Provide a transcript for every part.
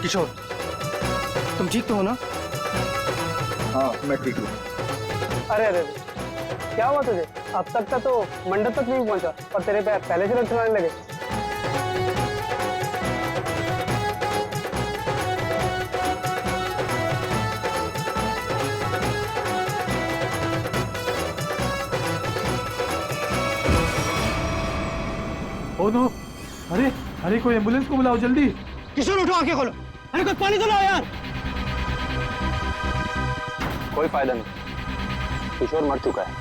किशोर, तुम ठीक तो हो ना? हाँ मैं ठीक हूँ। अरे अरे क्या हुआ तुझे? अब तक का तो मंडप तक नहीं पहुंचा और तेरे पैर पहले से लटकने लगे। ओ नो, अरे अरे कोई एम्बुलेंस को बुलाओ जल्दी। किशोर उठो, आंखें खोलो। अरे कुछ पानी तो लाओ यार। कोई फायदा नहीं, किशोर मर चुका है।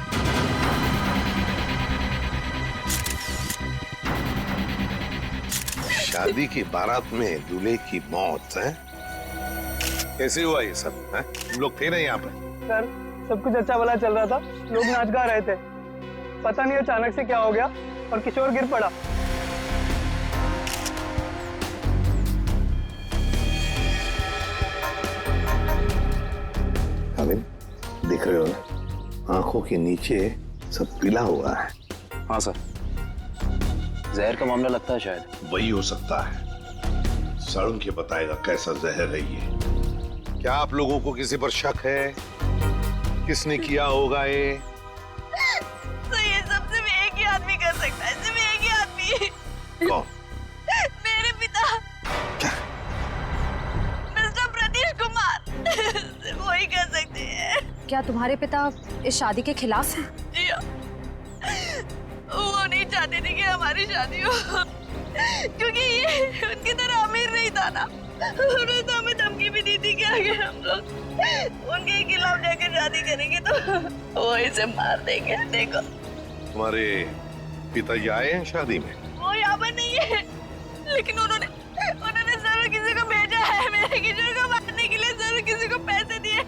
शादी की बारात में दूल्हे की मौत है? कैसे हुआ ये सब? है? तुम लोग थे ना यहाँ पर? सर सब कुछ अच्छा भला चल रहा था, लोग नाच गा रहे थे, पता नहीं अचानक से क्या हो गया और किशोर गिर पड़ा। अमित, देख रहे हो ना, आंखों के नीचे सब पीला हुआ है। हाँ सर, जहर का मामला लगता है शायद। वही हो सकता है। सड़न के बताएगा कैसा जहर है ये। क्या आप लोगों को किसी पर शक है? किसने किया होगा ये? तो ये सब सिर्फ एक ही आदमी कर सकता है, सिर्फ एक ही आदमी। कौन? मेरे पिता, मिस्टर प्रतीश कुमार। सिर्फ वही कर सकते हैं। क्या तुम्हारे पिता इस शादी के खिलाफ हैं? जी हाँ। वो नहीं चाहते थे कि हमारी शादी हो, क्योंकि ये उनकी तरह अमीर नहीं था ना। उन्होंने तो हमें धमकी भी दी थी कि अगर हम लोग उनके खिलाफ जाकर शादी करेंगे तो वो इसे मार देंगे। देखो, तुम्हारे पिताजी आए हैं शादी में? वो यहाँ पर नहीं है, लेकिन उन्होंने जरूर किसी को भेजा है मेरे किशोर को मारने के लिए। जरूर किसी को पैसे दिए।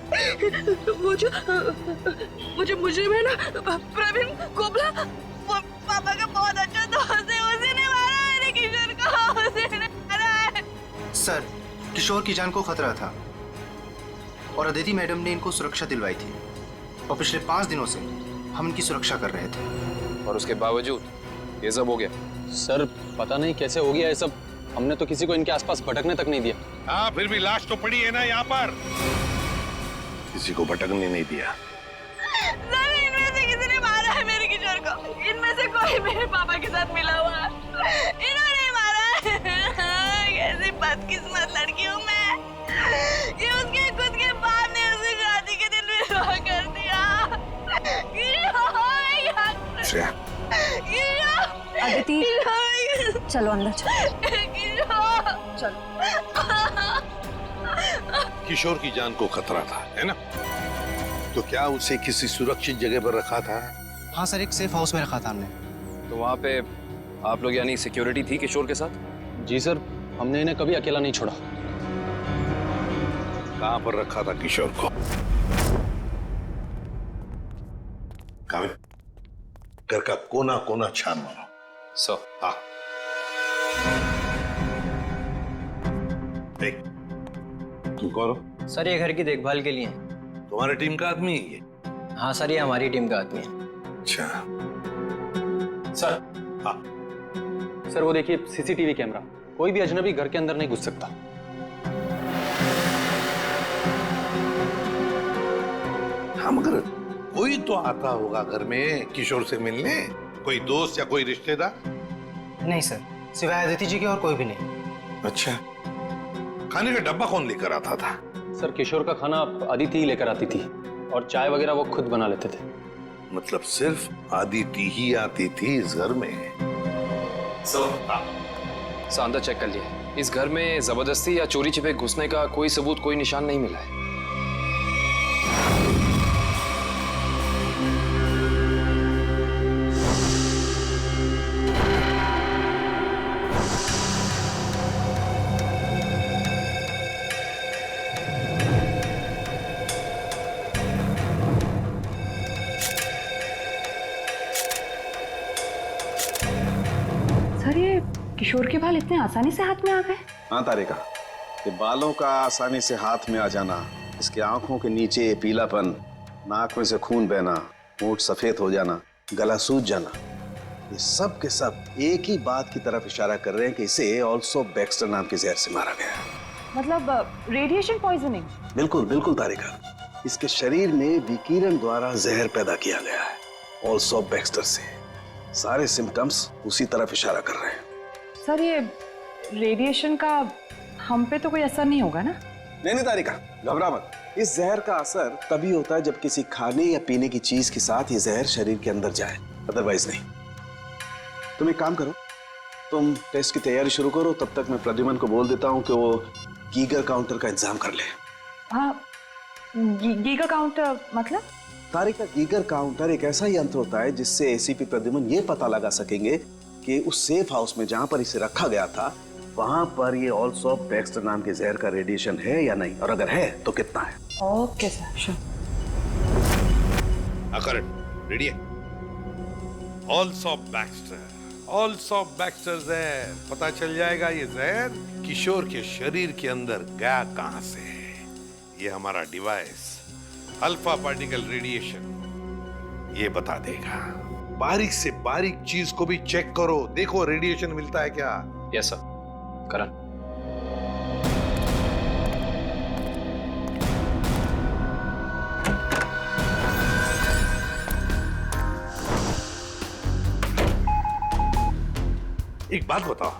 मुझे मुजरिम है ना प्रवीण कोबला, वो पापा का बहुत अच्छा दोस्त है, उसी ने मारा मेरे किशोर को, उसी ने मारा है। सर, किशोर की जान को खतरा था और अदिति मैडम ने इनको सुरक्षा दिलवाई थी और पिछले 5 दिनों से हम इनकी सुरक्षा कर रहे थे। और उसके बावजूद ये सब हो गया। सर पता नहीं कैसे हो गया ये सब, हमने तो किसी को इनके आसपास भटकने तक नहीं दिया। हाँ, फिर भी लाश तो पड़ी है ना यहाँ पर। किसी को भटकने नहीं दिया। सर इनमें से किसी ने मारा है मेरे किशोर को। इनमें से कोई मेरे पापा के साथ मिला हुआ है, इन्होंने मारा है। कैसी बदकिस्मत लड़की हूँ मैं कि उसके खुद के बाप ने उसे शादी के दिन विधवा कर दिया। अदिति चलो अंदर चलो। किशोर की जान को खतरा था, है ना? तो क्या उसे किसी सुरक्षित जगह पर रखा था? हाँ सर, एक सेफ हाउस में रखा था हमने। तो वहाँ पे आप लोग यानी सिक्योरिटी थी किशोर के साथ? जी सर, हमने इन्हें कभी अकेला नहीं छोड़ा। कहाँ पर रखा था किशोर को? कामिल, घर का कोना कोना छान मारो। सर। हाँ, देख, तुम कौन हो? सर ये घर की देखभाल के लिए है। तुम्हारी टीम का आदमी है ये? हाँ सर, ये हमारी टीम का आदमी है। अच्छा। सर। हाँ। सर वो देखिए सीसीटीवी कैमरा, कोई भी अजनबी घर के अंदर नहीं घुस सकता। हाँ, मगर कोई तो आता होगा घर में किशोर से मिलने, कोई दोस्त या कोई रिश्तेदार? नहीं सर, सिवाय अदिति जी के और कोई भी नहीं। अच्छा, खाने का डब्बा कौन लेकर आता था? सर किशोर का खाना अदिति ही लेकर आती थी और चाय वगैरह वो खुद बना लेते थे। मतलब सिर्फ अदिति ही आती थी इस घर में? सर अंदर चेक कर लिया, इस घर में जबरदस्ती या चोरी छिपे घुसने का कोई सबूत, कोई निशान नहीं मिला है। सर ये किशोर के बाल इतने आसानी से हाथ में आ गए? हाँ तारिका, ये बालों का आसानी से हाथ में आ जाना, इसके आंखों के नीचे पीलापन, नाक में से खून बहना, होंठ सफेद हो जाना, गला सूज जाना, ये सब के सब एक ही बात की तरफ इशारा कर रहे हैं कि इसे ऑल्सो बैक्स्टर नाम के जहर से मारा गया है। मतलब रेडिएशन पॉइजनिंग? बिल्कुल बिल्कुल तारिका, इसके शरीर में विकिरण द्वारा जहर पैदा किया गया है, ऑल्सो बैक्स्टर से। सारे सिम्टम्स उसी तरफ इशारा कर रहे हैं। सर ये रेडिएशन का हम पे तो कोई असर नहीं होगा ना? नहीं तारिका, घबरा मत। इस जहर का असर तभी होता है जब किसी खाने या पीने की चीज के साथ ये जहर शरीर के अंदर जाए, अदरवाइज नहीं। तुम एक काम करो, तुम टेस्ट की तैयारी शुरू करो, तब तक मैं प्रद्युमन को बोल देता हूँ कि वो गीगर काउंटर का इंतजाम कर ले। हाँ, गीगर काउंटर मतलब? तारिका, गीगर काउंटर एक ऐसा यंत्र होता है जिससे एसीपी प्रद्युमन ये पता लगा सकेंगे कि उस सेफ हाउस में जहां पर इसे रखा गया था वहां पर ये ऑल्सो बैक्स्टर नाम के जहर का रेडिएशन है या नहीं, और अगर है तो कितना है। Okay sir, sure. Correct, ready है। ऑल्सो बैक्स्टर जहर, पता चल जाएगा ये जहर किशोर के शरीर के अंदर गया कहां से है। ये हमारा डिवाइस अल्फा पार्टिकल रेडिएशन ये बता देगा। बारीक से बारीक चीज को भी चेक करो, देखो रेडिएशन मिलता है क्या। Yes sir. करण, एक बात बताओ,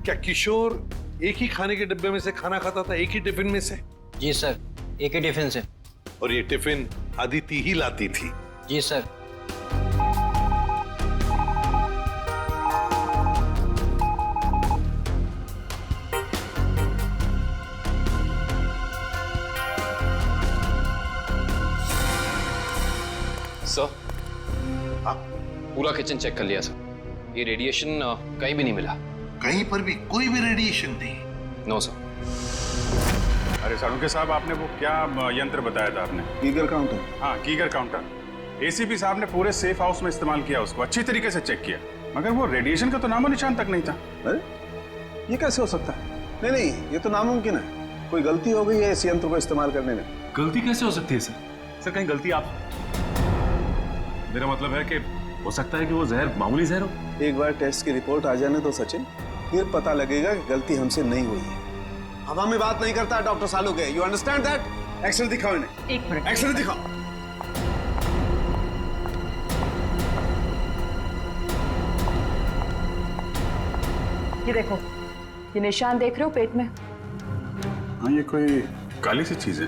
क्या किशोर एक ही खाने के डिब्बे में से खाना खाता था, एक ही टिफिन में से? जी सर, एक ही टिफिन से। और ये टिफिन अदिति ही लाती थी? जी सर। सर, पूरा किचन चेक कर लिया सर, ये रेडिएशन कहीं भी नहीं मिला। कहीं पर भी कोई भी रेडिएशन नहीं? No sir. अरे सालुंके साहब, आपने वो क्या यंत्र बताया था आपने? Geiger counter. हाँ, गीगर काउंटर। एसीपी साहब ने पूरे सेफ हाउस में इस्तेमाल किया, उसको अच्छी तरीके से चेक किया, मगर वो रेडिएशन का तो नामो निशान तक नहीं था। अरे ये कैसे हो सकता है? नहीं, ये तो नामुमकिन है। कोई गलती हो गई है इस यंत्र को इस्तेमाल करने में। गलती कैसे हो सकती है सर? सर कहीं गलती आप, मेरा मतलब है कि हो सकता है कि वो जहर मामूली जहर हो। एक बार टेस्ट की रिपोर्ट आ जाने तो सचिन, फिर पता लगेगा कि गलती हमसे नहीं हुई है। हवा में बात नहीं करता doctor Saluke, you understand that? X-ray दिखाओ इन्हें। एक मिनट, एक्सरे दिखाओ। ये देखो, ये निशान देख रहे हो पेट में? हाँ, ये कोई काली सी चीज है।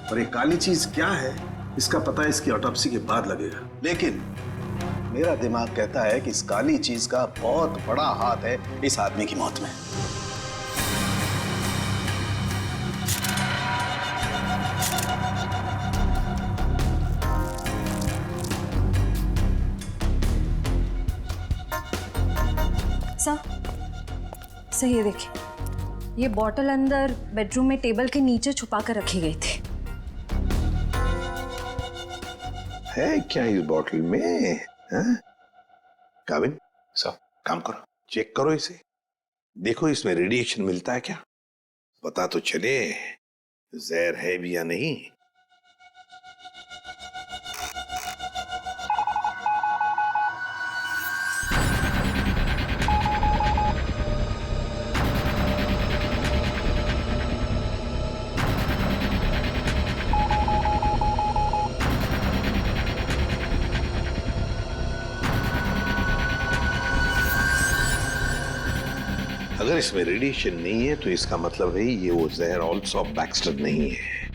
और ये काली चीज क्या है इसका पता इसकी ऑटोप्सी के बाद लगेगा, लेकिन मेरा दिमाग कहता है कि इस काली चीज का बहुत बड़ा हाथ है इस आदमी की मौत में। सर ये देखिए, ये बॉटल अंदर बेडरूम में टेबल के नीचे छुपा कर रखी गई थी। है क्या इस बॉटल में? काबिन सर, काम करो, चेक करो इसे, देखो इसमें रेडिएशन मिलता है क्या, पता तो चले जहर है भी या नहीं। अगर इसमें रेडिएशन नहीं है तो इसका मतलब है ये वो जहर ऑल्सो बैक्स्टर नहीं है।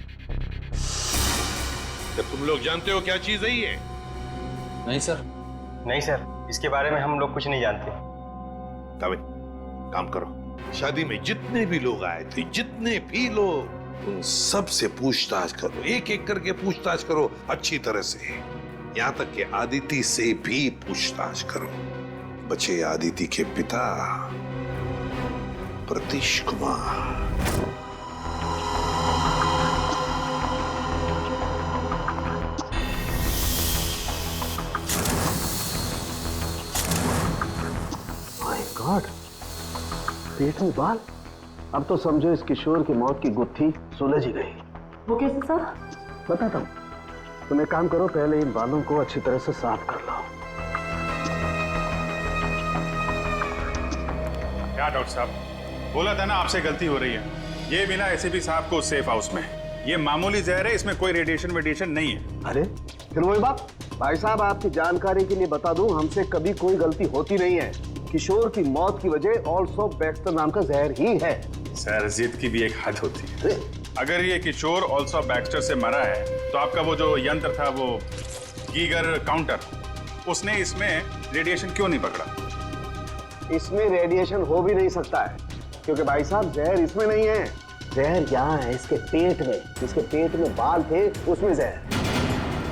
तो तुम लोग जानते हो क्या चीज है ये? नहीं सर। नहीं सर, इसके बारे में हम लोग कुछ नहीं जानते। काबिन, काम करो, शादी में जितने भी लोग आए थे, जितने भी लोग, उन सब से पूछताछ करो, एक एक करके पूछताछ करो अच्छी तरह से, यहां तक कि आदिति से भी पूछताछ करो। बचे आदिति के पिता प्रतीश कुमार। माय गॉड, पेट में बाल। अब तो समझो इस किशोर की मौत की गुत्थी सुलझ ही गई। वो कैसे सर? बताता हूं, तुम एक काम करो, पहले इन बालों को अच्छी तरह से साफ कर लो। क्या डॉक्टर साहब, बोला था ना आपसे गलती हो रही है। ये बिना एसीपी साहब को सेफ हाउस में, ये मामूली जहर है, इसमें कोई रेडिएशन वेडिएशन नहीं है। अरे फिर वही बात। भाई साहब आपकी जानकारी के लिए बता दूं, हमसे कभी कोई गलती होती नहीं है। किशोर की मौत की वजह ऑल्सो बैक्स्टर नाम का जहर ही है। सर जिद की भी एक हद होती है। अगर ये किशोर ऑल्सो बैक्स्टर से मरा है तो आपका वो जो यंत्र था, वो गीगर काउंटर, उसने इसमें रेडिएशन क्यों नहीं पकड़ा? इसमें रेडिएशन हो भी नहीं सकता है, क्योंकि भाई साहब जहर इसमें नहीं है। जहर यहाँ है इसके पेट में। इसके पेट में बाल थे, उसमें जहर।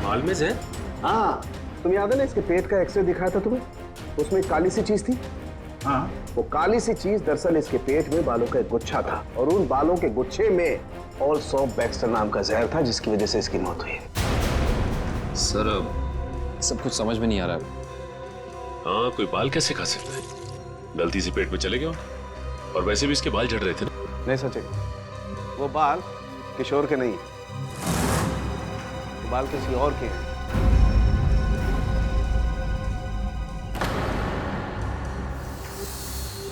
बाल में जहर? हाँ, तुम याद है ना इसके पेट का एक्सरे दिखाया था तुम्हें? उसमें एक काली सी चीज थी। हाँ, वो काली सी चीज दरअसल इसके पेट में बालों का एक गुच्छा था, और उन बालों के गुच्छे में ऑल्सो बैक्स्टर नाम का जहर था, जिसकी वजह से इसकी मौत हुई। सर सब कुछ समझ में नहीं आ रहा है। हाँ, कोई बाल कैसे खा सकता है? गलती से पेट में चले गए, और वैसे भी इसके बाल झड़ रहे थे ना। नहीं सचिन, वो बाल किशोर के नहीं, वो बाल किसी और के हैं।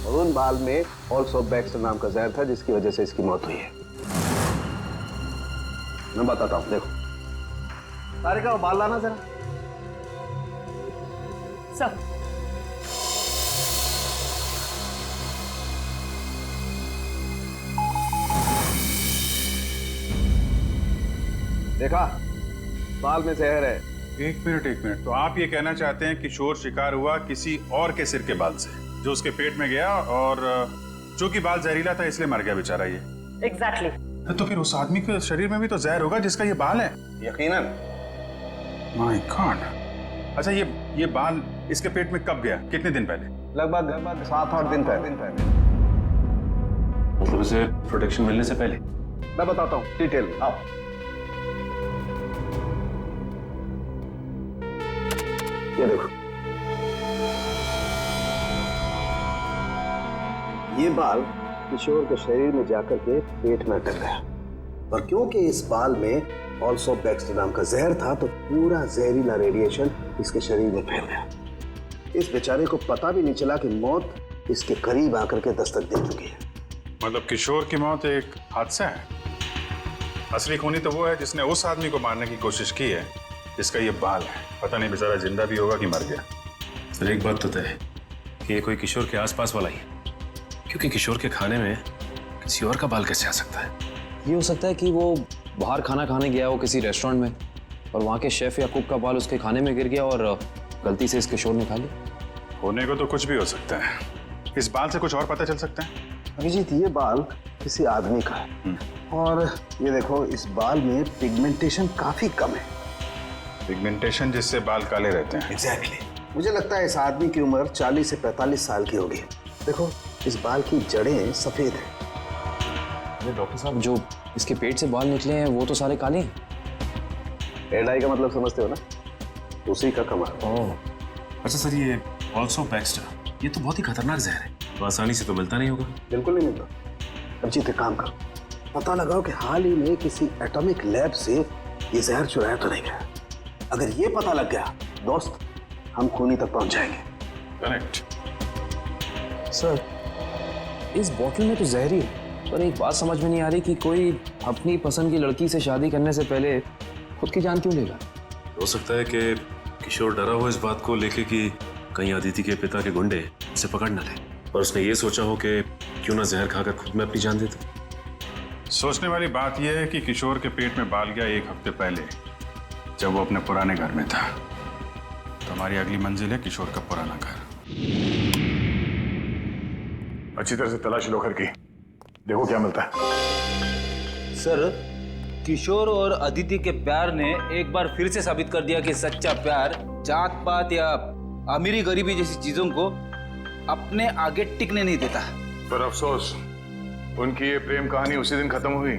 और उन बाल में ऑल्सो बैक्स्टर नाम का जहर था, जिसकी वजह से इसकी मौत हुई है। मैं बताता हूं, देखो। तारिका, वो बाल लाना जरा। सर देखा, बाल में जहर है। एक मिनट। तो आप ये कहना चाहते हैं किशोर शिकार हुआ किसी और के सिर के बाल से, जो उसके पेट में गया, और चूंकि बाल जहरीला था इसलिए मर गया बेचारा ये। एग्जैक्टली। तो फिर उस आदमी के शरीर में भी तो जहर होगा जिसका ये बाल है। यकीनन। My God. अच्छा, ये बाल इसके पेट में कब गया? कितने दिन पहले? लगभग 7-8 दिन पहले। मतलब उसे प्रोटेक्शन मिलने से पहले। मैं बताता हूँ डिटेल में, आओ। ये देखो, ये बाल किशोर के शरीर में जाकर के पेट में अटक गया, और क्योंकि इस बाल में ऑल्सो बैक्स्टर नाम का जहर था, तो पूरा जहरीला रेडिएशन इसके शरीर में फैल गया। इस बेचारे को पता भी नहीं चला कि मौत इसके करीब आकर के दस्तक दे चुकी है। मतलब किशोर की मौत एक हादसा है? असली खूनी तो वो है जिसने उस आदमी को मारने की कोशिश की है जिसका ये बाल है। पता नहीं बेचारा जिंदा भी होगा कि मर गया। सर एक बात तो तय है कि ये कोई किशोर के आसपास वाला ही है, क्योंकि किशोर के खाने में किसी और का बाल कैसे आ सकता है? ये हो सकता है कि वो बाहर खाना खाने गया हो किसी रेस्टोरेंट में, और वहाँ के शेफ या कुक का बाल उसके खाने में गिर गया और गलती से इस किशोर ने खा लिया। होने को तो कुछ भी हो सकता है। इस बाल से कुछ और पता चल सकता है? अभिजीत, ये बाल किसी आदमी का है, और ये देखो, इस बाल में पिगमेंटेशन काफी कम है। पिगमेंटेशन जिससे बाल काले रहते हैं। एग्जैक्टली। मुझे लगता है इस आदमी की उम्र 40 से 45 साल की होगी। देखो, इस बाल की जड़ें सफेद हैं। अरे डॉक्टर साहब, जो इसके पेट से बाल निकले हैं वो तो सारे काले हैं। हेयर डाई का मतलब समझते हो ना? उसी का कमाल। अच्छा सर, ये ऑल्सो बैक्स्टर, ये तो बहुत ही खतरनाक जहर है, तो आसानी से तो मिलता नहीं होगा। बिल्कुल नहीं मिलता। अभिजीत, एक काम करो, पता लगाओ कि हाल ही में किसी एटॉमिक लैब से ये जहर चुराया तो नहीं गया। अगर ये पता लग गया दोस्त, हम खूनी तक पहुंच जाएंगे। करेक्ट। सर इस बोतल में तो जहर ही है, पर एक बात समझ में नहीं आ रही कि कोई अपनी पसंद की लड़की से शादी करने से पहले खुद की जान क्यों लेगा? हो सकता है कि किशोर डरा हो इस बात को लेके कि कहीं अदिति के पिता के गुंडे उसे पकड़ न ले, और उसने ये सोचा हो कि क्यों ना जहर खाकर खुद में अपनी जान दे दे। सोचने वाली बात यह है कि किशोर के पेट में बाल गया 1 हफ्ते पहले, जब वो अपने पुराने घर में था। तो हमारी अगली मंजिल है किशोर का पुराना घर। अच्छी तरह से तलाशी लो घर की, देखो क्या मिलता है। सर, किशोर और अदिति के प्यार ने एक बार फिर से साबित कर दिया कि सच्चा प्यार जात पात या अमीरी गरीबी जैसी चीजों को अपने आगे टिकने नहीं देता। पर अफसोस, उनकी ये प्रेम कहानी उसी दिन खत्म हुई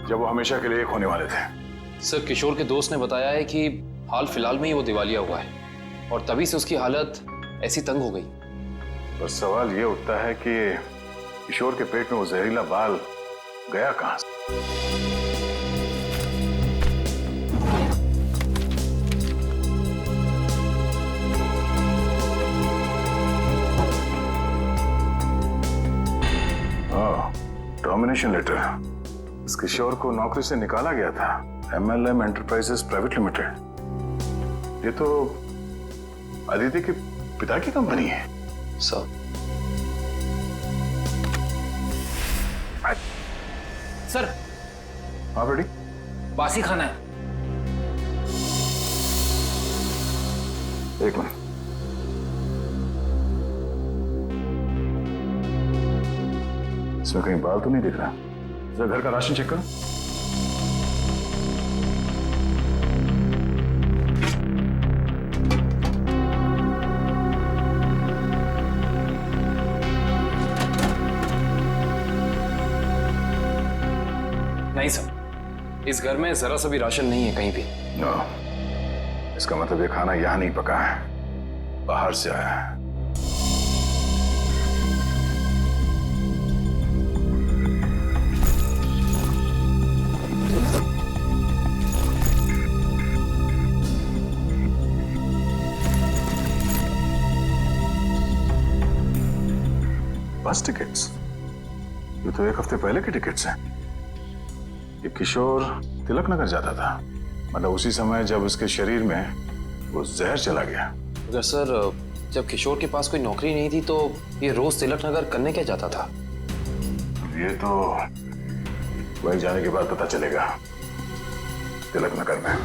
जब वो हमेशा के लिए एक होने वाले थे। सर, किशोर के दोस्त ने बताया है कि हाल फिलहाल में ही वो दिवालिया हुआ है, और तभी से उसकी हालत ऐसी तंग हो गई। बस सवाल ये उठता है कि किशोर के पेट में वो जहरीला बाल गया कहां से? Termination letter. इस किशोर को नौकरी से निकाला गया था। MLM enterprises private limited. ये तो अदिति के पिता की कंपनी है। सर सर हाँ बेटी, बासी खाना है। एक मिनट। इसमें कहीं बाल तो नहीं दिख रहा। जरा घर का राशन चेक करो। नहीं सर, इस घर में जरा सा भी राशन नहीं है कहीं भी। नो, इसका मतलब ये खाना यहां नहीं पका है, बाहर से आया है। बस टिकट्स? ये तो एक हफ्ते पहले के टिकट्स हैं। ये किशोर तिलक नगर जाता था, मतलब उसी समय जब उसके शरीर में वो जहर चला गया। अगर सर जब किशोर के पास कोई नौकरी नहीं थी तो ये रोज तिलक नगर करने क्या जाता था? ये तो वही जाने के बाद पता चलेगा। तिलक नगर में।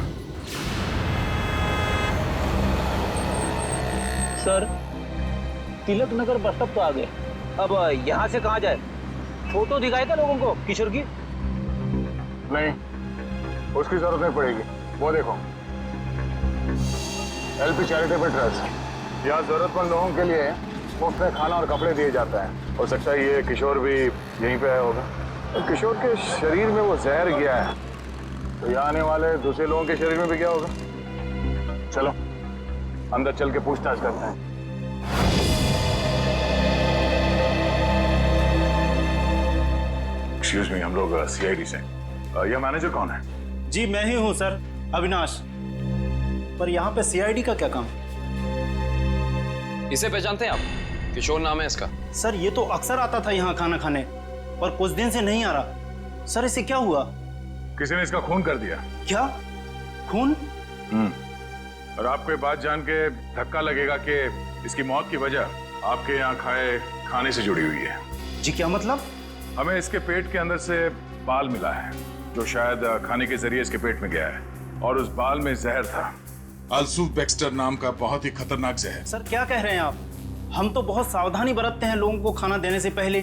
Sir Tilak Nagar bus stop तो आ गए, अब यहाँ से कहाँ जाए? फोटो दिखाएगा लोगों को किशोर की? नहीं, उसकी जरूरत नहीं पड़ेगी। वो देखो, LP चैरिटेबल ट्रस्ट, यहाँ जरूरतमंद लोगों के लिए मुफ्त में खाना और कपड़े दिए जाता है। हो सकता है ये किशोर भी यहीं पे आया होगा। तो किशोर के शरीर में वो जहर गया है, तो यहाँ आने वाले दूसरे लोगों के शरीर में भी गया होगा। चलो अंदर चल के पूछताछ करते हैं। एक्सक्यूज मी, हम लोग CID से। यह मैनेजर कौन है? जी मैं ही हूँ सर, अविनाश। पर यहाँ पे CID का क्या काम? इसे पहचानते हैं आप? किशोर नाम है इसका। सर ये तो अक्सर आता था यहाँ खाना खाने, पर कुछ दिन से नहीं आ रहा। सर इसे क्या हुआ? किसी ने इसका खून कर दिया। क्या? खून? और आपको ये बात जान के धक्का लगेगा कि इसकी मौत की वजह आपके यहाँ खाए खाने से जुड़ी हुई है। जी क्या मतलब? हमें इसके पेट के अंदर से बाल मिला है, जो शायद खाने के जरिए इसके पेट में गया है, और उस बाल में जहर था। अल्सूफ बैक्स्टर नाम का बहुत ही खतरनाक जहर। सर क्या कह रहे हैं आप? हम तो बहुत सावधानी बरतते हैं लोगों को खाना देने से पहले।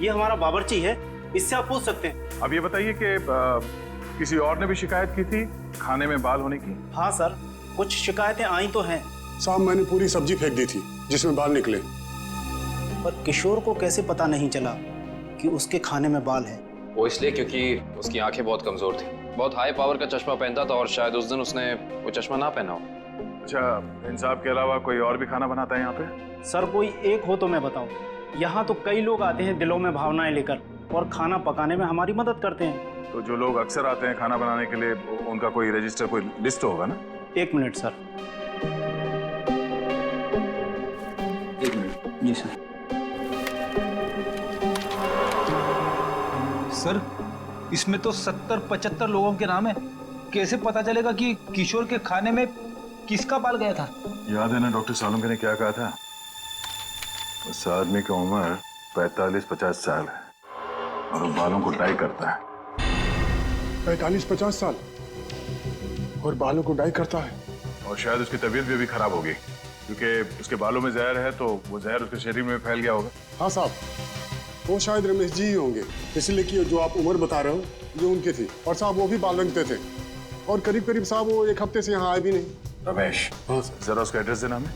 ये हमारा बावर्ची है, इससे आप पूछ सकते हैं। अब ये बताइए कि किसी और ने भी शिकायत की थी खाने में बाल होने की? हाँ सर, कुछ शिकायतें आई तो हैं। साहब मैंने पूरी सब्जी फेंक दी थी जिसमें बाल निकले। पर किशोर को कैसे पता नहीं चला कि उसके खाने में बाल है? वो इसलिए क्योंकि उसकी आंखें बहुत कमजोर थी। बहुत हाई पावर का चश्मा पहनता था और शायद उस दिन उसने वो चश्मा ना पहना हो। अच्छा, इन साहब के अलावा कोई और भी खाना बनाता है यहाँ पे? सर कोई एक हो तो मैं बताऊं। यहाँ तो कई लोग आते हैं दिलों में भावनाएं लेकर और खाना पकाने में हमारी मदद करते हैं। तो जो लोग अक्सर आते हैं खाना बनाने के लिए, उनका कोई रजिस्टर, कोई लिस्ट होगा ना? एक मिनट सर। एक मिनट। जी सर। सर इसमें तो 70-75 लोगों के नाम है। कैसे पता चलेगा कि किशोर के खाने में किसका बाल गया था? याद है ना डॉक्टर सालुंके ने क्या कहा था? उस आदमी की उम्र 45-50 साल है और वो बालों को डाई करता है। 45-50 साल और बालों को डाई करता है? और शायद उसकी तबीयत भी अभी खराब होगी, क्योंकि उसके बालों में जहर है, तो वो जहर उसके शरीर में फैल गया होगा। हाँ साहब, वो शायद रमेश जी ही होंगे, इसलिए कि जो आप उम्र बता रहे हो जो उनकी थी। और साहब वो भी बाल रंगते थे और करीब करीब साहब वो एक हफ्ते से यहाँ आए भी नहीं। रमेश, हाँ जरा उसका एड्रेस देना हमें।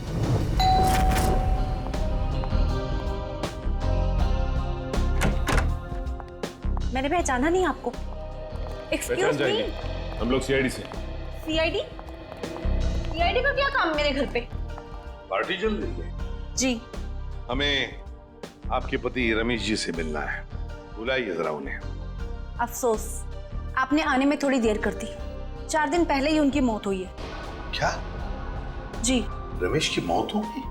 मैंने पहचाना नहीं आपको। एक्सक्यूज मी, हम लोग CID से। CID? CID का क्या काम मेरे घर पे? पार्टी चल रही है जी। हमें आपके पति रमेश जी से मिलना है, बुलाइए जरा उन्हें। अफसोस, आपने आने में थोड़ी देर कर दी। 4 दिन पहले ही उनकी मौत हुई है। क्या? जी। रमेश की मौत हो गई?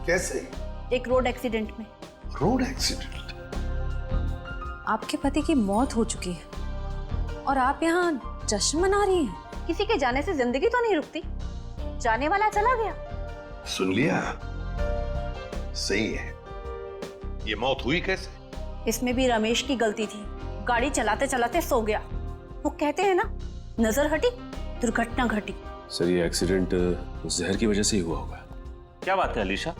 कैसे? एक रोड एक्सीडेंट में। Road accident? आपके पति की मौत हो चुकी है और आप यहाँ जश्न मना रही हैं। किसी के जाने से जिंदगी तो नहीं रुकती, जाने वाला चला गया। सुन लिया? सही है। ये मौत हुई कैसे? इसमें भी रमेश की गलती थी, गाड़ी चलाते चलाते सो गया। वो कहते हैं ना, नजर हटी दुर्घटना घटी। सर ये एक्सीडेंट जहर की वजह से ही हुआ होगा। क्या बात है अलीशा,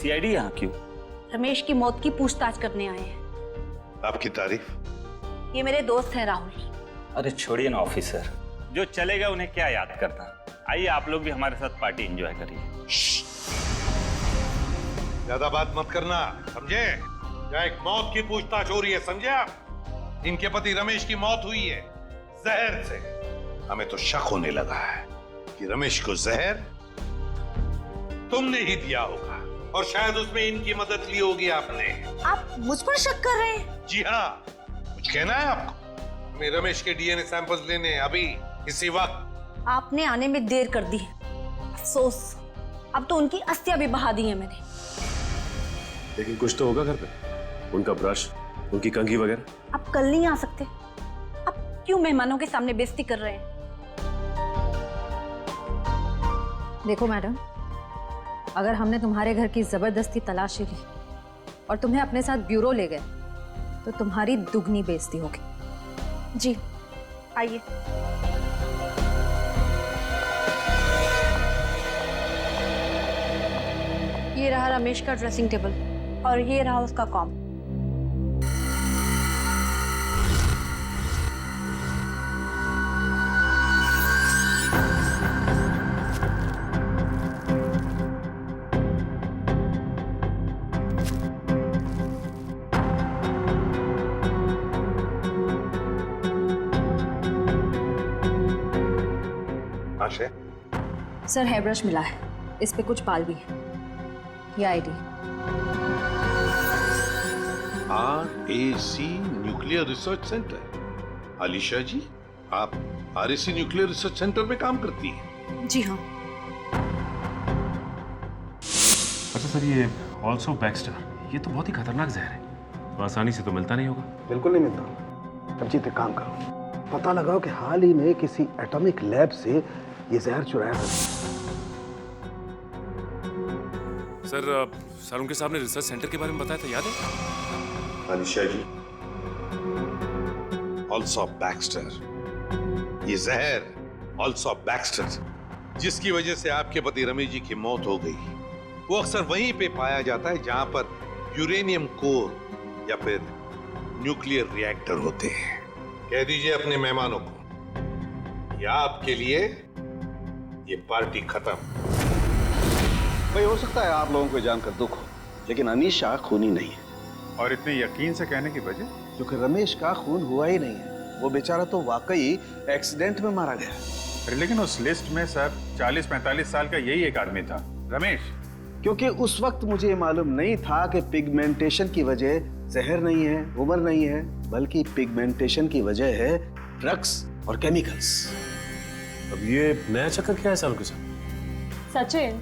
सीआईडी यहाँ क्यों? रमेश की मौत की पूछताछ करने आए हैं। आपकी तारीफ? ये मेरे दोस्त हैं राहुल। अरे छोड़िए ना ऑफिसर, जो चलेगा उन्हें क्या याद करना। आइए आप लोग भी हमारे साथ पार्टी एंजॉय करिए। ज्यादा बात मत करना, समझे? यहाँ एक मौत की पूछताछ हो रही है, समझे आप? इनके पति रमेश की मौत हुई है जहर से। हमें तो शक होने लगा है कि रमेश को जहर तुमने ही दिया होगा और शायद उसमें इनकी मदद ली होगी आपने। आप मुझ पर शक कर रहे हैं? जी हाँ, कुछ कहना है आपको? हमें रमेश के डीएनए सैंपल्स लेने अभी इसी वक्त। आपने आने में देर कर दी, अफसोस। अब तो उनकी अस्थियां भी बहा दी है मैंने। लेकिन कुछ तो होगा घर पे, उनका ब्रश, उनकी कंघी वगैरह। आप कल नहीं आ सकते? आप क्यों मेहमानों के सामने बेइज्जती कर रहे हैं? देखो मैडम, अगर हमने तुम्हारे घर की जबरदस्ती तलाशी ली और तुम्हें अपने साथ ब्यूरो ले गए तो तुम्हारी दुगनी बेइज्जती होगी। जी आइए। ये रहा रमेश का ड्रेसिंग टेबल और ये रहा उसका कॉम। आशय, सर हेयर ब्रश मिला है, इस पे कुछ बाल भी है। ये ID. RAC nuclear research centre. Alisha ji, आप RAC न्यूक्लियर रिसर्च सेंटर में काम करती हैं? जी हाँ। अच्छा सर, ये ऑल्सो बैक्स्टर, ये तो बहुत ही खतरनाक जहर है, तो आसानी से तो मिलता नहीं होगा। बिल्कुल नहीं मिलता। अब जीत एक काम करो, पता लगाओ कि हाल ही में किसी एटॉमिक लैब से ये जहर चुराया था। सर उनके सामने रिसर्च सेंटर के बारे में बताया था, याद है? अलीशा जी, ऑल्सो बैक्स्टर, ये जहर ऑल्सो बैक्स्टर जिसकी वजह से आपके पति रमेश जी की मौत हो गई, वो अक्सर वहीं पे पाया जाता है जहां पर यूरेनियम कोर या फिर न्यूक्लियर रिएक्टर होते हैं। कह दीजिए अपने मेहमानों को, या आपके लिए ये पार्टी खत्म। भाई हो सकता है आप लोगों को जानकर दुख हो, लेकिन अनीशा खूनी नहीं है। और इतने यकीन से कहने की वजह? क्योंकि रमेश का खून हुआ ही नहीं है, वो बेचारा तो वाकई एक्सीडेंट में मारा गया। अरे लेकिन उस लिस्ट में सर 40-45 साल का यही एक आदमी था, रमेश। क्योंकि उस वक्त मुझे मालूम नहीं था कि पिगमेंटेशन की वजह जहर नहीं है, उम्र नहीं है, बल्कि पिगमेंटेशन की वजह है ड्रग्स और केमिकल्स। अब ये नया चक्कर क्या है सालों के साथ? सचिन,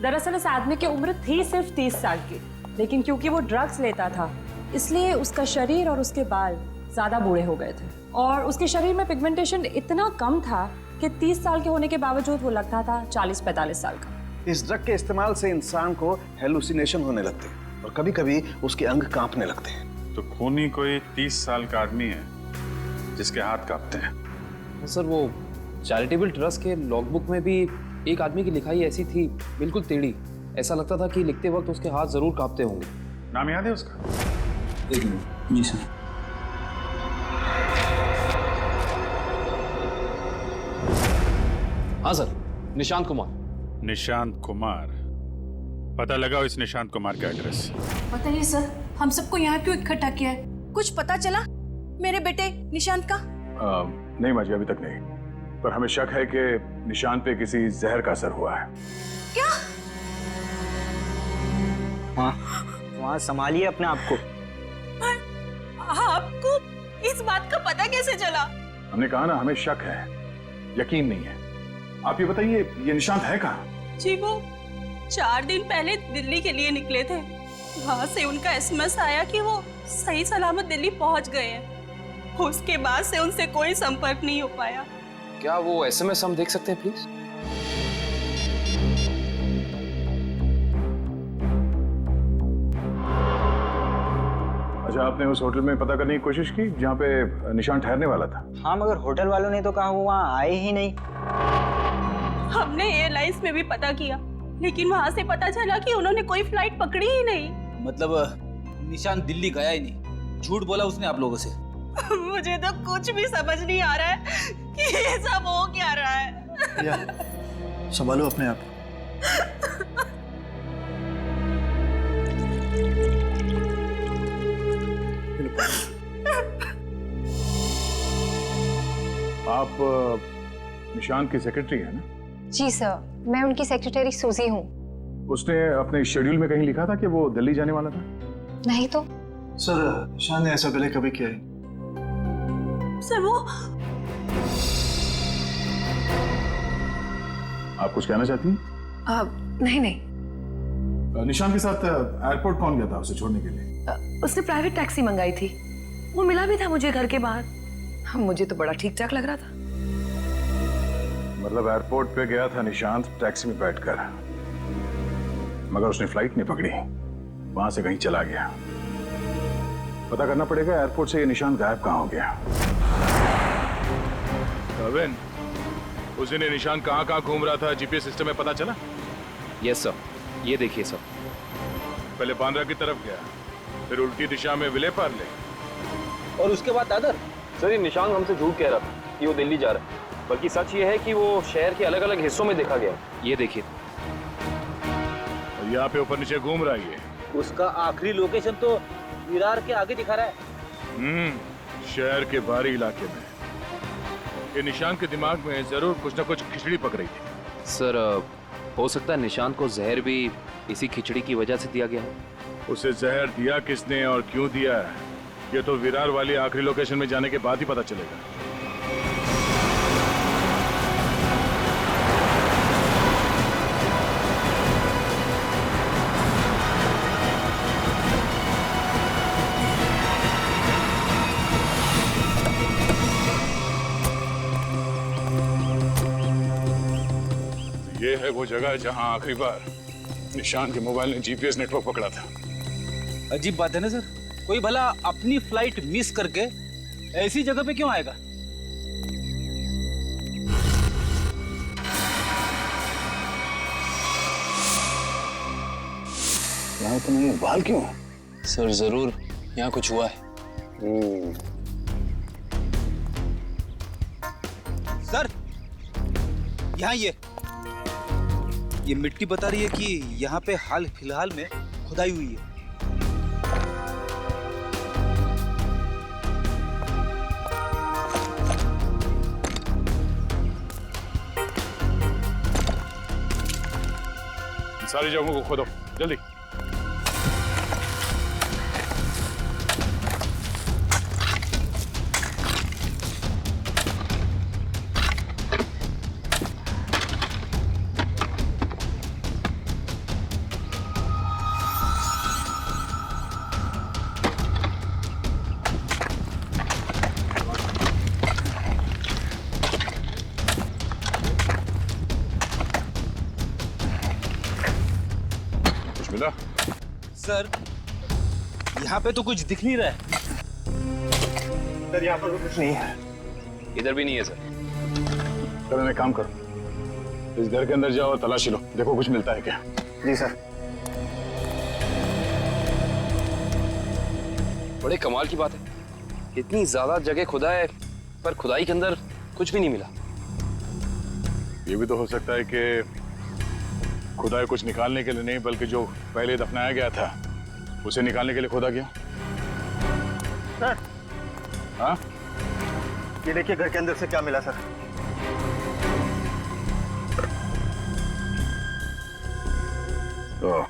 दरअसल उस आदमी की उम्र थी सिर्फ 30 साल की, लेकिन क्योंकि वो ड्रग्स लेता था इसलिए उसका शरीर और उसके बाल ज्यादा बूढ़े हो गए थे और उसके शरीर में पिगमेंटेशन इतना कम था कि 30 साल के होने के बावजूद वो लगता था 40-45 साल का। इस ड्रग के इस्तेमाल से इंसान को हेलुसिनेशन होने लगते हैं और कभी-कभी उसके अंग कांपने लगते हैं। तो खूनी कोई 30 साल का आदमी है जिसके हाथ कांपते हैं। सर वो चैरिटेबल ट्रस्ट के लॉगबुक में भी एक आदमी की लिखाई ऐसी थी, बिल्कुल टेढ़ी। ऐसा लगता था कि लिखते वक्त उसके हाथ जरूर कांपते होंगे। नाम याद है उसका? एक मिनट। जी सर। हाँ सर, निशांत कुमार। निशांत कुमार, पता लगाओ इस निशांत कुमार का एड्रेस। पता नहीं सर, हम सबको यहाँ क्यों इकट्ठा किया है? कुछ पता चला मेरे बेटे निशांत का? नहीं माजी, अभी तक नहीं, पर हमें शक है कि निशांत पे किसी जहर का असर हुआ है। क्या? वहाँ संभालिए अपने आप को। आपको इस बात का पता कैसे चला? हमने कहा ना, हमें शक है, यकीन नहीं है। आप ये बताइए, ये निशांत है कहाँ? जी वो 4 दिन पहले दिल्ली के लिए निकले थे, वहाँ से उनका एसएमएस आया कि वो सही सलामत दिल्ली पहुंच गए हैं। उसके बाद से उनसे कोई संपर्क नहीं हो पाया। क्या वो SMS हम देख सकते हैं प्लीज? अच्छा, आपने उस होटल में पता करने की कोशिश की जहाँ पे निशान ठहरने वाला था? हाँ, मगर होटल वालों ने तो कहा वो वहाँ आए ही नहीं। हमने एयरलाइंस में भी पता किया, लेकिन वहाँ से पता चला कि उन्होंने कोई फ्लाइट पकड़ी ही नहीं। मतलब निशान दिल्ली गया ही नहीं, झूठ बोला उसने आप लोगों से? मुझे तो कुछ भी समझ नहीं आ रहा है कि ये सब हो क्या रहा है। या, संभालो अपने आप। आप निशान की सेक्रेटरी है ना? जी सर, मैं उनकी सेक्रेटरी सूजी हूँ। उसने अपने शेड्यूल में कहीं लिखा था कि वो दिल्ली जाने वाला था? नहीं तो। सर, निशान ने ऐसा पहले कभी किया है? सर वो आप कुछ कहना चाहती हैं? नहीं नहीं। निशान के साथ एयरपोर्ट कौन गया था उसे छोड़ने के लिए? उसने प्राइवेट टैक्सी मंगाई थी, वो मिला भी था मुझे घर के बाहर। मुझे तो बड़ा ठीक ठाक लग रहा था। मतलब एयरपोर्ट पे गया था निशांत टैक्सी में बैठकर, मगर उसने फ्लाइट नहीं पकड़ी, वहां से कहीं चला गया। पता करना पड़ेगा एयरपोर्ट से ये निशांत गायब कहाँ हो गया। कविन, उस दिन निशान कहाँ घूम रहा था GPS सिस्टम में पता चला? यस सर, ये देखिए सर। पहले बांद्रा की तरफ गया, फिर उल्टी दिशा में विले पार्ले, और उसके बाद दादर। सर, ये निशान हमसे झूठ कह रहा था कि वो दिल्ली जा रहा है, बल्कि सच ये है कि वो शहर के अलग अलग हिस्सों में देखा गया। ये देखिए, और यहाँ पे ऊपर नीचे घूम रहा है ये। उसका आखिरी लोकेशन तो विरार के आगे दिखा रहा है। शहर के बाहरी इलाके में। ये निशान के दिमाग में जरूर कुछ ना कुछ खिचड़ी पक रही थी। सर, हो सकता है निशान को जहर भी इसी खिचड़ी की वजह से दिया गया है। उसे जहर दिया किसने और क्यों दिया है, ये तो विरार वाली आखिरी लोकेशन में जाने के बाद ही पता चलेगा। ये है वो जगह जहां आखिरी बार निशान के मोबाइल ने GPS नेटवर्क पकड़ा था। अजीब बात है ना सर, कोई भला अपनी फ्लाइट मिस करके ऐसी जगह पे क्यों आएगा? यहाँ तो नहीं, बाल क्यों? सर, जरूर यहाँ कुछ हुआ है। सर, यहाँ ये मिट्टी बता रही है कि यहाँ पे हाल फिलहाल में खुदाई हुई है। सारी जगहों को खोदो जल्दी। सर, यहाँ पे तो कुछ दिख नहीं रहा है। सर, यहाँ पर कुछ नहीं है। इधर भी नहीं है सर। चलो एक काम करो, इस घर के अंदर जाओ और तलाशी लो, देखो कुछ मिलता है क्या। जी सर। बड़े कमाल की बात है, इतनी ज्यादा जगह खुदा है पर खुदाई के अंदर कुछ भी नहीं मिला। ये भी तो हो सकता है कि खुदाई कुछ निकालने के लिए नहीं, बल्कि जो पहले दफनाया गया था उसे निकालने के लिए खोदा गया। सर, हाँ, ये देखिए घर के अंदर से क्या मिला सर। तो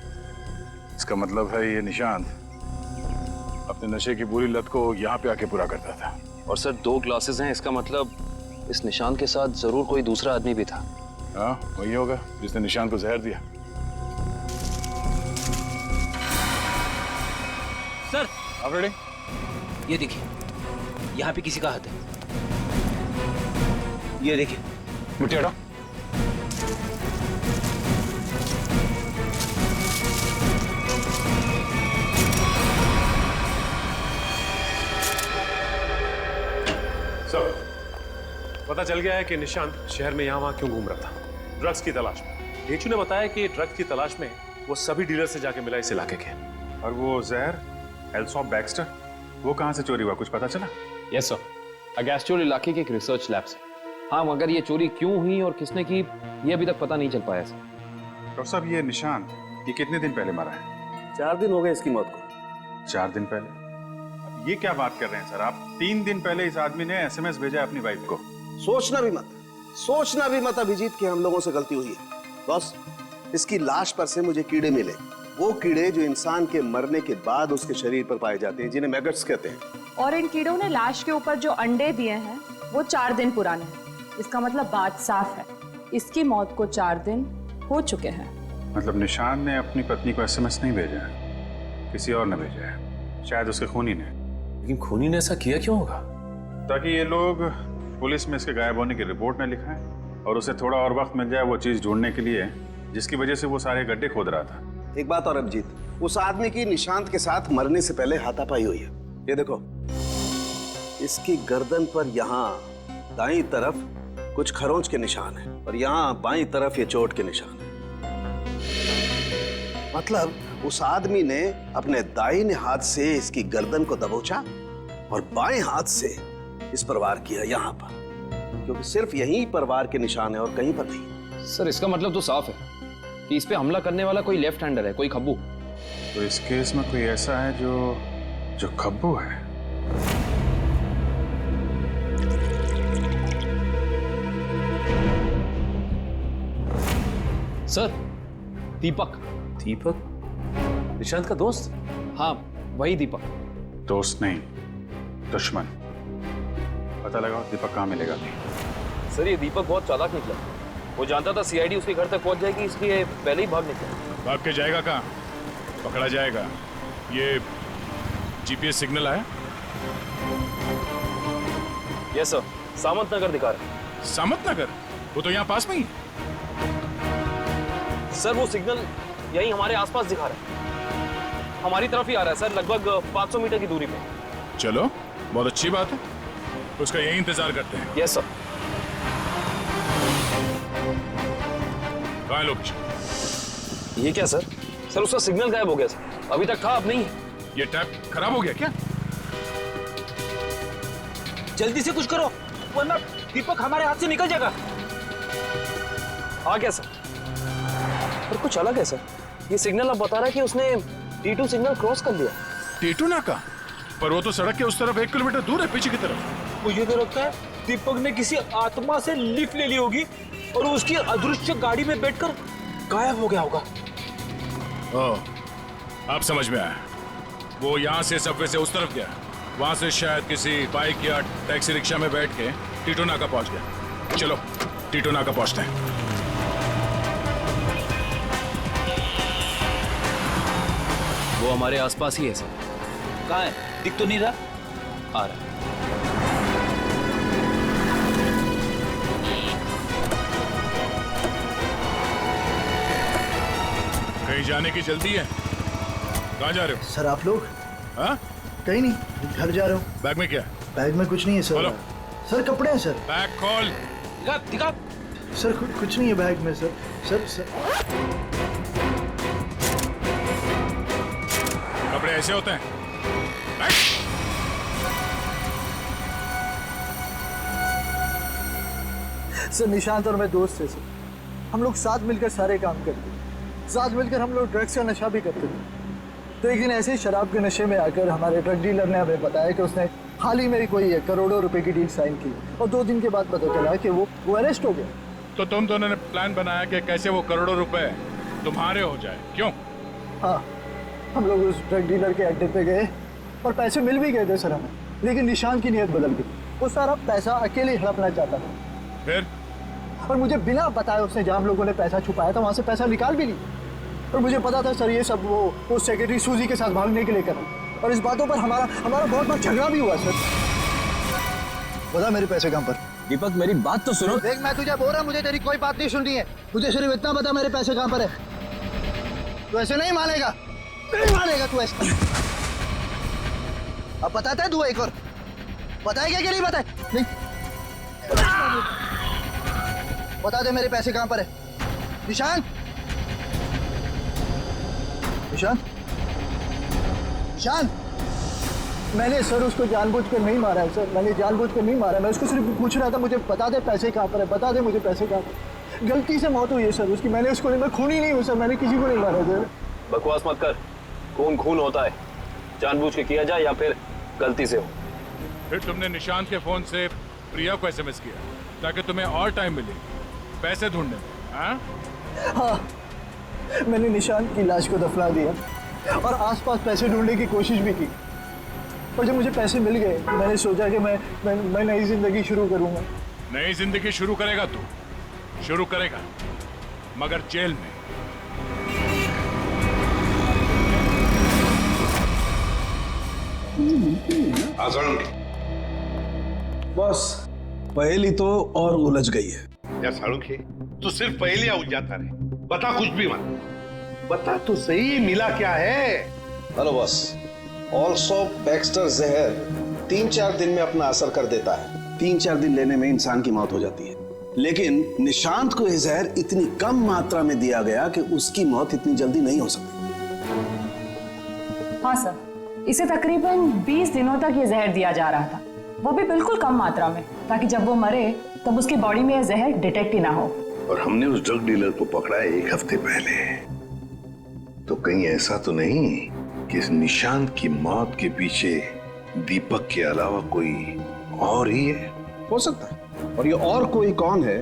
इसका मतलब है ये निशांत अपने नशे की बुरी लत को यहाँ पे आके पूरा करता था। और सर 2 ग्लासेस हैं, इसका मतलब इस निशान के साथ जरूर कोई दूसरा आदमी भी था। हाँ, वही होगा जिसने निशान को जहर दिया। सर, आप रेडी? ये देखिए, यहाँ पे किसी का हाथ है। ये देखिए, मिट्टी हटाओ। सर, पता चल गया है कि निशांत शहर में यहाँ वहाँ क्यों घूम रहा था। ड्रग्स की तलाश में। ढेंचू ने बताया कि ड्रग्स की तलाश में वो सभी डीलर से जाके मिला इस इलाके के। और वो जहर एल्सॉप बैक्स्टर, वो कहाँ से चोरी हुआ, कुछ पता चला? यस सर, अगैस्टोल इलाके के एक रिसर्च लैब से। हाँ, मगर ये चोरी क्यों हुई और किसने की ये अभी तक पता नहीं चल पाया सर। डॉक्टर साहब, ये निशांत ये कितने दिन पहले मरा है? 4 दिन हो गए इसकी मौत को। 4 दिन पहले? अब ये क्या बात कर रहे हैं सर आप? 3 दिन पहले इस आदमी ने SMS भेजा है अपनी वाइफ को। सोचना भी मत अभिजीत कि हम लोगों से गलती हुई है। बॉस, इसकी लाश पर से मुझे कीड़े मिले, वो कीड़े जो इंसान के मरने के बाद उसके शरीर पर पाए जाते हैं, जिन्हें मैगट्स कहते हैं। और इन कीड़ों ने लाश के ऊपर जो अंडे दिए हैं वो 4 दिन पुराने हैं। इसका मतलब बात साफ है, इसकी मौत को 4 दिन हो चुके हैं। मतलब निशान ने अपनी पत्नी को SMS नहीं भेजा है, किसी और ने भेजा है, शायद उसके खूनी ने। लेकिन खूनी ने ऐसा किया क्यों होगा? ताकि ये लोग पुलिस में इसके गायब होने की रिपोर्ट न लिखाएं और उसे थोड़ा और वक्त मिल जाए वो चीज ढूंढने के लिए जिसकी वजह से वो सारे गड्ढे खोद रहा था। एक बात और अभिजीत, उस आदमी की निशांत के साथ मरने से पहले हाथापाई हुई है। ये देखो, इसकी गर्दन पर यहाँ दाईं तरफ कुछ खरोंच के निशान है और यहाँ बाईं तरफ ये चोट के निशान है। मतलब उस आदमी ने अपने दाहिने हाथ से इसकी गर्दन को दबोचा और बाएं हाथ से इस पर वार किया यहाँ पर, क्योंकि सिर्फ यहीं पर वार के निशान है और कहीं पर नहीं। सर, इसका मतलब तो साफ है कि इस पे हमला करने वाला कोई लेफ्ट हैंडर है, कोई खब्बू। तो इस केस में कोई ऐसा है जो खब्बू है। सर, दीपक निशांत का दोस्त? हाँ, वही दीपक। दोस्त नहीं, दुश्मन। पता लगाओ दीपक कहाँ मिलेगा। सर, ये दीपक बहुत चालाक निकला। वो जानता था CID उसके घर तक पहुंच जाएगी, इसलिए पहले ही भाग निकला। भाग के जाएगा कहाँ? पकड़ा जाएगा। ये GPS सिग्नल आया? यस सर, सामंत नगर दिखा रहा है। सामंत नगर? वो तो यहाँ पास में ही। सर, वो सिग्नल यही हमारे आसपास दिखा रहा है, हमारी तरफ ही आ रहा है सर, लगभग 500 मीटर की दूरी पे। चलो, बहुत अच्छी बात है, उसका यही इंतजार करते हैं। Yes sir. कहाँ है लोकेशन? ये क्या सर? सर, उसका सिग्नल गायब हो गया सर, अभी तक था, अब नहीं है। ये टैप खराब हो गया क्या? जल्दी से कुछ करो वरना दीपक हमारे हाथ से निकल जाएगा। आ गया सर, पर कुछ अलग है सर। ये सिग्नल अब बता रहा है कि उसने T2 सिग्नल क्रॉस कर लिया। T2 नाका? पर वो तो सड़क के उस तरफ 1 किलोमीटर दूर है, पीछे की तरफ। मुझे तो लगता है दीपक ने किसी आत्मा से लिफ्ट ले ली होगी और उसकी अदृश्य गाड़ी में बैठकर गायब हो गया होगा। ओह, अब समझ में आया। वो यहाँ से सबवे से उस तरफ गया, वहां से शायद किसी बाइक या टैक्सी रिक्शा में बैठ के T2 नाका पहुंच गया। चलो T2 नाका पहुंचते हैं। वो हमारे आसपास ही है सर। कहाँ है? दिख तो नहीं रहा। आ रहा है। कहीं जाने की जल्दी है? कहाँ जा रहे हो? सर, आप लोग? हाँ? कहीं नहीं, घर जा रहा हूँ। बैग में क्या? बैग में कुछ नहीं है सर। सर, कपड़े हैं सर। बैग खोल। दिखा। सर, कुछ नहीं है बैग में सर। सर कपड़े ऐसे होते हैं? सर, निशांत और मैं दोस्त थे सर। हम लोग साथ मिलकर सारे काम करते थे, साथ मिलकर हम लोग ड्रग्स का नशा भी करते थे। तो एक दिन ऐसे ही शराब के नशे में आकर हमारे ड्रग डीलर ने हमें बताया कि उसने हाल ही में कोई करोड़ों रुपए की डील साइन की और 2 दिन के बाद पता चला कि वो अरेस्ट हो गया। तो तुम दोनों ने प्लान बनाया कि कैसे वो करोड़ों रुपए तुम्हारे हो जाए, क्यों? हाँ, हम लोग उस ड्रग डीलर के अड्डे पे गए और पैसे मिल भी गए थे सर हमें, लेकिन निशांत की नीयत बदल गई। वो सारा पैसा अकेले हड़पना चाहता था। फिर? और मुझे बिना बताए उसने जहाँ हम लोगों ने पैसा छुपाया था वहाँ से पैसा निकाल भी लिया। और मुझे पता था सर ये सब वो सेक्रेटरी सूजी के साथ भागने के लिए करा। और इस बातों पर हमारा बहुत बार झगड़ा भी हुआ सर। बता मेरे पैसे कहाँ पर? दीपक मेरी बात तो सुनो। देख मैं तुझे बोल रहा हूँ, मुझे तेरी कोई बात नहीं सुननी है। मुझे सिर्फ इतना बता मेरे पैसे कहाँ पर है। तू ऐसे नहीं मानेगा, नहीं मानेगा तू ऐसे। अब बताता है तू एक और, बताएगा कि नहीं बताए? नहीं बता दे मेरे पैसे कहाँ पर है। निशान, निशान, निशान। मैंने सर उसको जानबूझकर नहीं मारा है सर, मैंने जानबूझकर नहीं मारा। मैं उसको सिर्फ पूछ रहा था मुझे बता दे पैसे कहाँ पर है, बता दे मुझे पैसे कहाँ पर। गलती से मौत हुई है सर उसकी, मैंने उसको नहीं, मैं खूनी नहीं हूँ सर, मैंने किसी को नहीं मारा सर। बकवास मत कर, खून खून होता है, जानबूझ के किया जाए या फिर गलती से हो। फिर तुमने निशांत के फोन से प्रिया को एसएमएस किया ताकि तुम्हें और टाइम मिले पैसे ढूंढने में? हाँ, मैंने निशांत की लाश को दफना दिया और आसपास पैसे ढूंढने की कोशिश भी की, और जब मुझे पैसे मिल गए मैंने सोचा कि मैं नई जिंदगी शुरू करूंगा। नई जिंदगी शुरू करेगा तू, शुरू करेगा मगर जेल में। बस पहेली तो और उलझ गई है। या साळुंखे, तू सिर्फ पहेलियां उलझाता रहे, बता कुछ भी मत, बता तो सही मिला क्या है। हेलो बॉस, ऑल्सो बैक्स्टर जहर 3-4 दिन में अपना असर कर देता है। 3-4 दिन लेने में इंसान की मौत हो जाती है, लेकिन निशांत को यह जहर इतनी कम मात्रा में दिया गया कि उसकी मौत इतनी जल्दी नहीं हो सकती। हाँ सर, इसे तकरीबन 20 दिनों तक ये जहर दिया जा रहा था, वो भी बिल्कुल कम मात्रा में, ताकि जब वो मरे तब उसकी बॉडी में यह जहर डिटेक्ट ही ना हो। और हमने उस ड्रग डीलर को पकड़ा है 1 हफ्ते पहले, तो कहीं ऐसा तो नहीं कि इस निशांत की मौत के पीछे दीपक के अलावा कोई और ही है? हो सकता है, और ये और कोई कौन है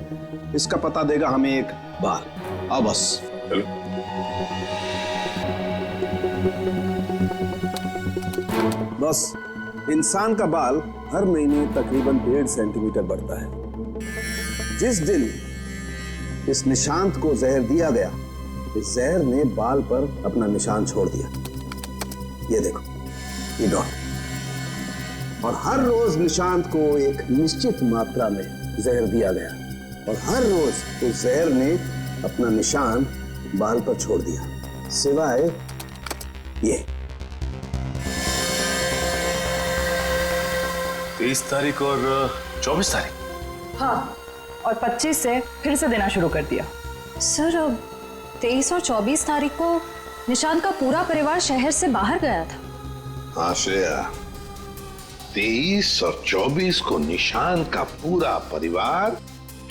इसका पता देगा हमें एक बार। आओ बस। चलो। बस इंसान का बाल हर महीने तकरीबन 1.5 सेंटीमीटर बढ़ता है। जिस दिन इस निशांत को जहर दिया गया, इस जहर ने बाल पर अपना निशान छोड़ दिया। ये देखो, ये डॉट। और हर रोज निशांत को एक निश्चित मात्रा में जहर दिया गया, और हर रोज उस जहर ने अपना निशान बाल पर छोड़ दिया, सिवाय ये 23 तारीख और 24 तारीख। हाँ, और 25 से फिर से देना शुरू कर दिया। सर 23 और 24 तारीख को निशांत का पूरा परिवार शहर से बाहर गया था। हाँ श्रेया, 23 और 24 को निशांत का पूरा परिवार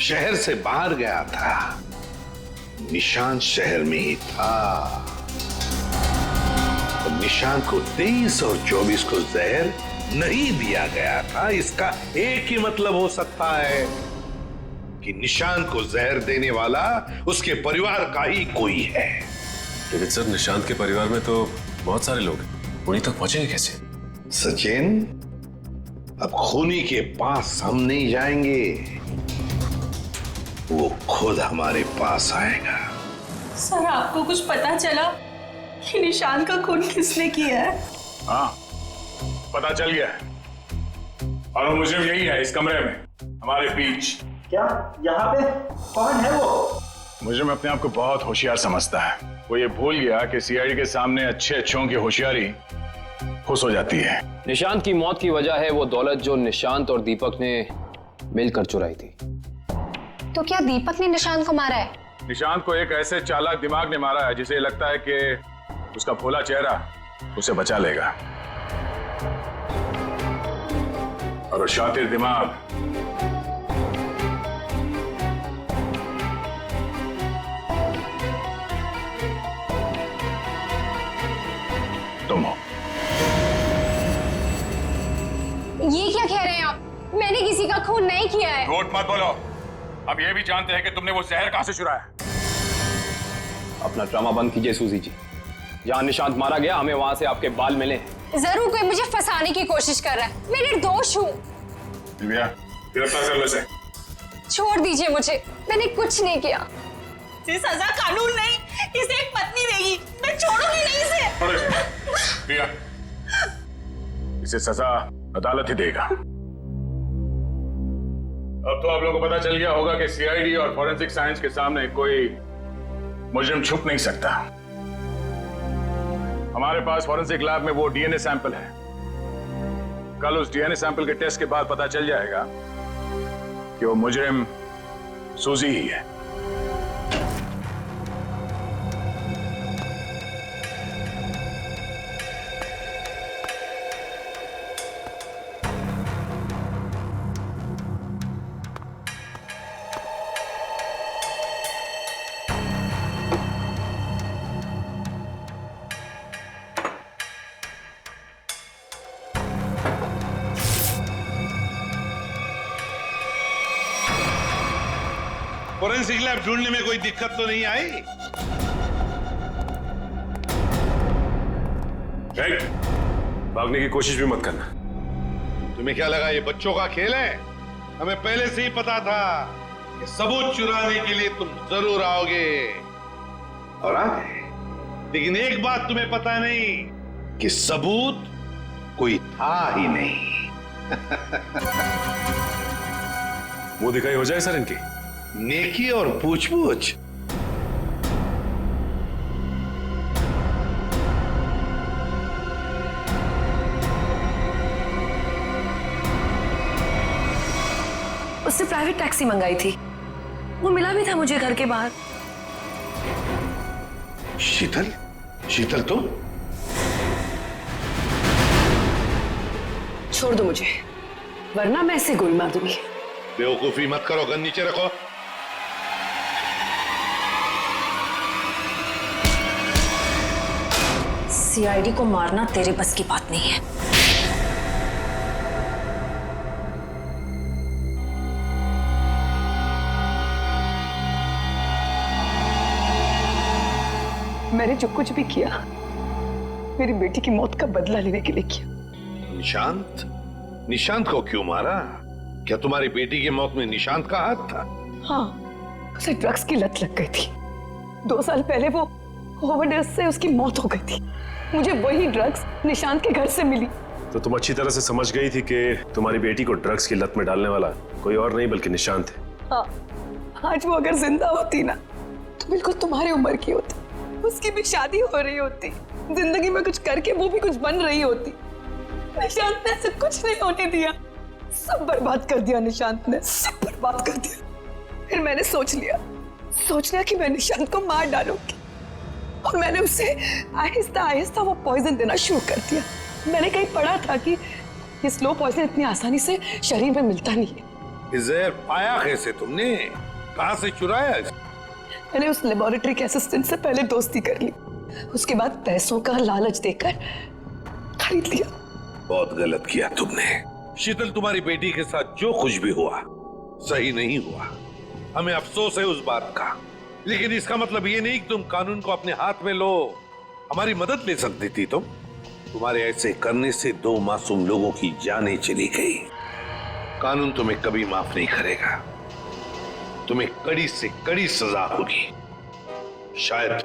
शहर से बाहर गया था। निशांत शहर में ही था, और निशांत को 23 और 24 को जहर नहीं दिया गया था। इसका एक ही मतलब हो सकता है कि निशांत को जहर देने वाला उसके परिवार का ही कोई है। लेकिन सर, निशांत के परिवार में तो बहुत सारे लोग हैं, उन्हीं तक पहुंचेंगे कैसे? सचिन, अब खूनी के पास हम नहीं जाएंगे, वो खुद हमारे पास आएगा। सर, आपको कुछ पता चला कि निशांत का खून किसने किया है? हाँ, पता चल गया है, और वो मुझे यही है, इस कमरे में हमारे बीच। क्या यहाँ पे कौन है वो? मुझे में अपने आप को बहुत होशियार समझता है। वो ये भूल गया कि सीआईडी के सामने अच्छे अच्छों की होशियारी खुश हो जाती है। निशांत की मौत की वजह है वो दौलत जो निशांत और दीपक ने मिलकर चुराई थी। तो क्या दीपक ने निशांत को मारा है? निशांत को एक ऐसे चालाक दिमाग ने मारा है जिसे लगता है कि उसका भोला चेहरा उसे बचा लेगा, और शातिर दिमाग तुम हो। ये क्या कह रहे हैं आप? मैंने किसी का खून नहीं किया है। झूठ मत बोलो। अब ये भी जानते हैं कि तुमने वो जहर कहां से चुराया। अपना ड्रामा बंद कीजिए सूजी जी। जहां निशांत मारा गया, हमें वहां से आपके बाल मिले। जरूर कोई मुझे फंसाने की कोशिश कर रहा है। मैं निर्दोष हूँ। गिरफ्तार कर लो इसे। छोड़ दीजिए मुझे, मैंने कुछ नहीं किया। सजा कानून नहीं, इसे एक पत्नी देगी। मैं छोड़ूंगी नहीं इसे। प्रिया, इसे सजा अदालत ही देगा। अब तो आप लोगों को पता चल गया होगा कि सीआईडी और फॉरेंसिक साइंस के सामने कोई मुजरिम छुप नहीं सकता। हमारे पास फॉरेंसिक लैब में वो डीएनए सैंपल है। कल उस डीएनए सैंपल के टेस्ट के बाद पता चल जाएगा कि वो मुजरिम सूजी ही है। फोरेंसिक लैब ढूंढने में कोई दिक्कत तो नहीं आई? भागने की कोशिश भी मत करना। तुम्हें क्या लगा ये बच्चों का खेल है? हमें पहले से ही पता था कि सबूत चुराने के लिए तुम जरूर आओगे और आ गए। लेकिन एक बात तुम्हें पता नहीं कि सबूत कोई था ही नहीं। वो दिखाई हो जाए सर इनकी नेकी और पूछ-पूछ। उससे प्राइवेट टैक्सी मंगाई थी, वो मिला भी था मुझे घर के बाहर। शीतल? शीतल तुम? छोड़ दो मुझे, वरना मैं इसे गोली मार दूंगी। बेवकूफी मत करो, गन नीचे रखो। सीआईडी को मारना तेरे बस की बात नहीं है। मैंने जो कुछ भी किया मेरी बेटी की मौत का बदला लेने के लिए किया। निशांत? निशांत को क्यों मारा? क्या तुम्हारी बेटी की मौत में निशांत का हाथ था? हाँ, उसे ड्रग्स की लत लग गई थी। 2 साल पहले वो ओवरडोज से उसकी मौत हो गई थी। मुझे वही ड्रग्स निशांत के घर से मिली। तो तुम अच्छी तरह से समझ गई थी कि तुम्हारी बेटी को ड्रग्स की लत में डालने वाला कोई और नहीं बल्कि निशांत है। हाँ, आज वो अगर जिंदा होती ना तो बिल्कुल तुम्हारी उम्र की होती। उसकी भी शादी हो रही होती, जिंदगी में कुछ करके वो भी कुछ बन रही होती। निशांत ने ऐसा कुछ नहीं होने दिया, सब बर्बाद कर दिया निशांत ने, सब बर्बाद कर दिया। फिर मैंने सोच लिया कि मैं निशांत को मार डालूंगी और मैंने उसे आहिस्ता आहिस्ता वो पॉइजन देना शुरू कर दिया। मैंने कहीं पढ़ा था कि ये स्लो पॉइजन इतनी आसानी से शरीर में मिलता नहीं है। जहर पाया कैसे तुमने? कहां से चुराया? मैंने उस लेबोरेटरी के असिस्टेंट से पहले दोस्ती कर ली, उसके बाद पैसों का लालच देकर खरीद लिया। बहुत गलत किया तुमने। शीतल, तुम्हारी बेटी के साथ जो कुछ भी हुआ सही नहीं हुआ। हमें अफसोस है उस बात का, लेकिन इसका मतलब ये नहीं कि तुम कानून को अपने हाथ में लो। हमारी मदद ले सकती थी तुम। तुम्हारे ऐसे करने से 2 मासूम लोगों की जानें चली गई। कानून तुम्हें कभी माफ नहीं करेगा। तुम्हें कड़ी से कड़ी सजा होगी, शायद